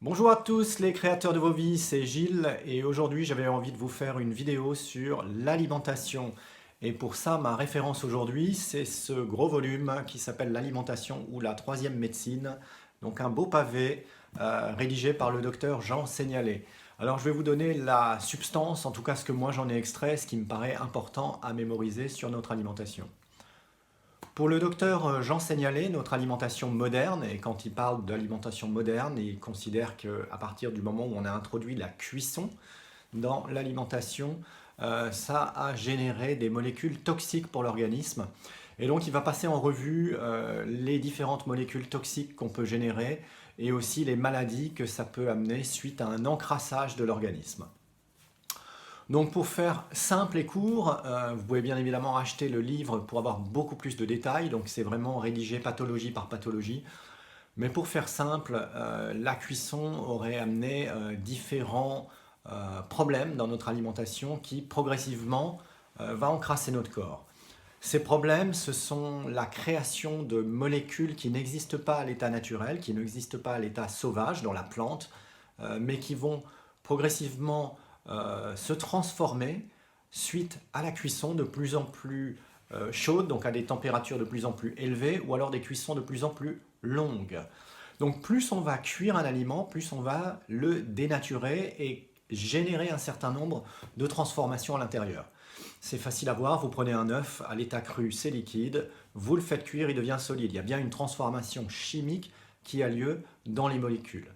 Bonjour à tous les créateurs de vos vies, c'est Gilles et aujourd'hui j'avais envie de vous faire une vidéo sur l'alimentation. Et pour ça, ma référence aujourd'hui, c'est ce gros volume qui s'appelle L'alimentation ou la troisième médecine. Donc un beau pavé rédigé par le docteur Jean Seignalé. Alors je vais vous donner la substance, en tout cas ce que moi j'en ai extrait, ce qui me paraît important à mémoriser sur notre alimentation. Pour le docteur Jean Seignalé, notre alimentation moderne, et quand il parle d'alimentation moderne, il considère qu'à partir du moment où on a introduit la cuisson dans l'alimentation, ça a généré des molécules toxiques pour l'organisme. Et donc il va passer en revue les différentes molécules toxiques qu'on peut générer et aussi les maladies que ça peut amener suite à un encrassage de l'organisme. Donc pour faire simple et court, vous pouvez bien évidemment acheter le livre pour avoir beaucoup plus de détails, donc c'est vraiment rédigé pathologie par pathologie. Mais pour faire simple, la cuisson aurait amené différents problèmes dans notre alimentation qui progressivement va encrasser notre corps. Ces problèmes, ce sont la création de molécules qui n'existent pas à l'état naturel, qui n'existent pas à l'état sauvage dans la plante, mais qui vont progressivement se transformer suite à la cuisson de plus en plus chaude, donc à des températures de plus en plus élevées, ou alors des cuissons de plus en plus longues. Donc plus on va cuire un aliment, plus on va le dénaturer et générer un certain nombre de transformations à l'intérieur. C'est facile à voir, vous prenez un œuf, à l'état cru c'est liquide, vous le faites cuire, il devient solide. Il y a bien une transformation chimique qui a lieu dans les molécules.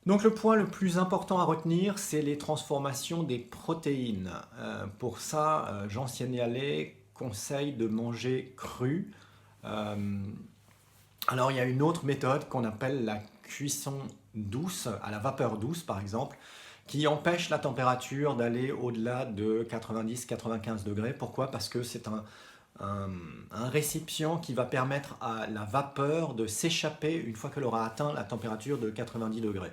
Donc le point le plus important à retenir, c'est les transformations des protéines. Pour ça, Jean Seignalé conseille de manger cru. Euh, alors il y a une autre méthode qu'on appelle la cuisson douce, à la vapeur douce par exemple, qui empêche la température d'aller au-delà de 90-95 degrés. Pourquoi? Parce que c'est un récipient qui va permettre à la vapeur de s'échapper une fois qu'elle aura atteint la température de 90 degrés.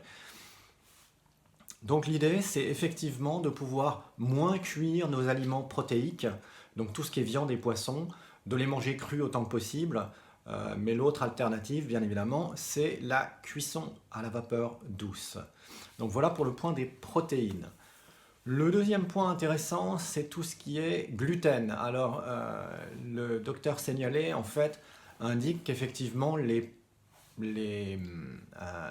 Donc l'idée, c'est effectivement de pouvoir moins cuire nos aliments protéiques, donc tout ce qui est viande et poisson, de les manger crus autant que possible. Mais l'autre alternative, bien évidemment, c'est la cuisson à la vapeur douce. Donc voilà pour le point des protéines. Le deuxième point intéressant, c'est tout ce qui est gluten. Alors, le docteur Seignalé, en fait, indique qu'effectivement, les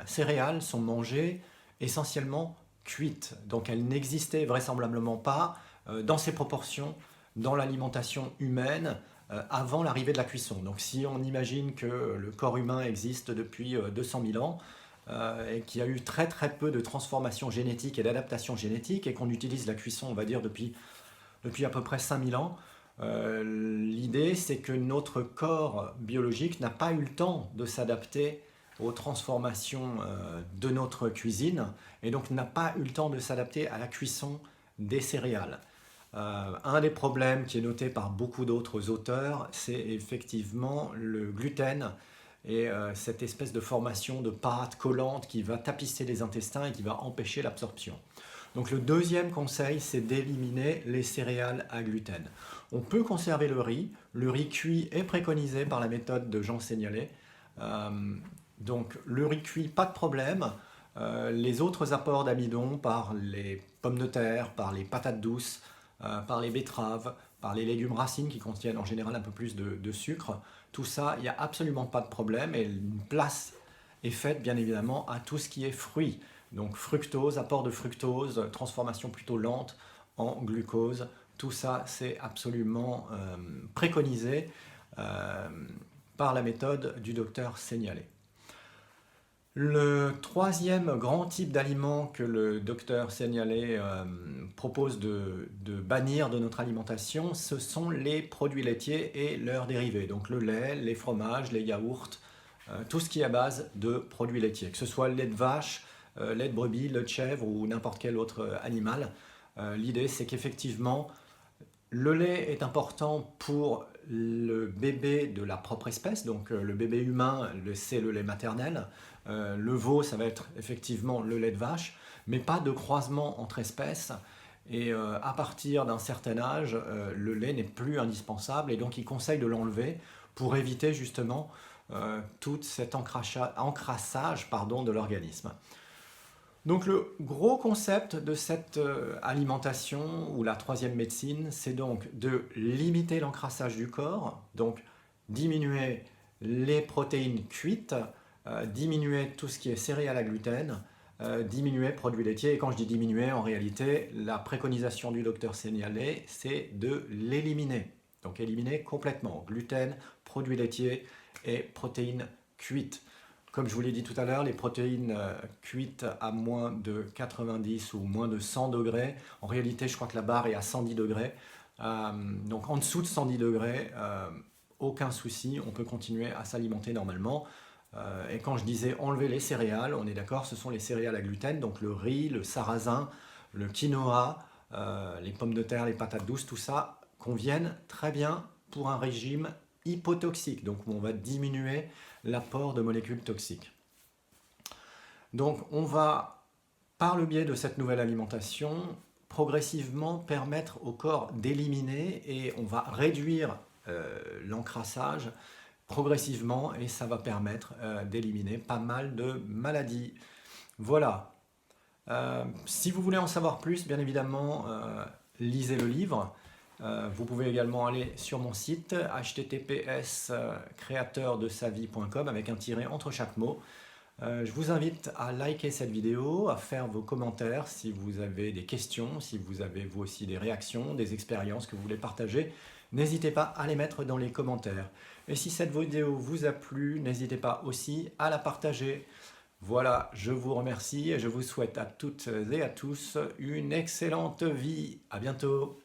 céréales sont mangées essentiellement cuites. Donc, elles n'existaient vraisemblablement pas dans ces proportions dans l'alimentation humaine avant l'arrivée de la cuisson. Donc, si on imagine que le corps humain existe depuis 200 000 ans, et qu'il y a eu très très peu de transformation génétique et d'adaptation génétique et qu'on utilise la cuisson, on va dire, depuis à peu près 5000 ans, l'idée c'est que notre corps biologique n'a pas eu le temps de s'adapter aux transformations de notre cuisine et donc n'a pas eu le temps de s'adapter à la cuisson des céréales. Un des problèmes qui est noté par beaucoup d'autres auteurs, c'est effectivement le gluten et cette espèce de formation de pâte collante qui va tapisser les intestins et qui va empêcher l'absorption. Donc le deuxième conseil, c'est d'éliminer les céréales à gluten. On peut conserver le riz cuit est préconisé par la méthode de Jean Seignalé. Donc le riz cuit, pas de problème. Les autres apports d'amidon par les pommes de terre, par les patates douces, par les betteraves, par les légumes racines qui contiennent en général un peu plus de sucre, tout ça, il n'y a absolument pas de problème et une place est faite bien évidemment à tout ce qui est fruits. Donc fructose, apport de fructose, transformation plutôt lente en glucose, tout ça c'est absolument préconisé par la méthode du docteur Seignalé. Le troisième grand type d'aliment que le docteur Seignalé propose de bannir de notre alimentation, ce sont les produits laitiers et leurs dérivés. Donc le lait, les fromages, les yaourts, tout ce qui est à base de produits laitiers. Que ce soit le lait de vache, lait de brebis, lait de chèvre ou n'importe quel autre animal. L'idée c'est qu'effectivement, le lait est important pour le bébé de la propre espèce, donc le bébé humain, c'est le lait maternel. Le veau, ça va être effectivement le lait de vache, mais pas de croisement entre espèces. Et à partir d'un certain âge, le lait n'est plus indispensable et donc il conseille de l'enlever pour éviter justement tout cet encrassage pardon, de l'organisme. Donc le gros concept de cette alimentation ou la troisième médecine, c'est donc de limiter l'encrassage du corps, donc diminuer les protéines cuites, diminuer tout ce qui est céréales à gluten, diminuer produits laitiers. Et quand je dis diminuer, en réalité, la préconisation du docteur signalé, c'est de l'éliminer. Donc éliminer complètement gluten, produits laitiers et protéines cuites. Comme je vous l'ai dit tout à l'heure, les protéines cuites à moins de 90 ou moins de 100 degrés, en réalité je crois que la barre est à 110 degrés, donc en dessous de 110 degrés, aucun souci, on peut continuer à s'alimenter normalement. Et quand je disais enlever les céréales, on est d'accord, ce sont les céréales à gluten, donc le riz, le sarrasin, le quinoa, les pommes de terre, les patates douces, tout ça conviennent très bien pour un régime hypotoxique, donc on va diminuer l'apport de molécules toxiques. Donc on va, par le biais de cette nouvelle alimentation, progressivement permettre au corps d'éliminer et on va réduire l'encrassage progressivement et ça va permettre d'éliminer pas mal de maladies. Voilà. Si vous voulez en savoir plus, bien évidemment, lisez le livre. Vous pouvez également aller sur mon site https créateurdesavie.com avec un tiret entre chaque mot. Je vous invite à liker cette vidéo, à faire vos commentaires si vous avez des questions, si vous avez vous aussi des réactions, des expériences que vous voulez partager. N'hésitez pas à les mettre dans les commentaires. Et si cette vidéo vous a plu, n'hésitez pas aussi à la partager. Voilà, je vous remercie et je vous souhaite à toutes et à tous une excellente vie. À bientôt.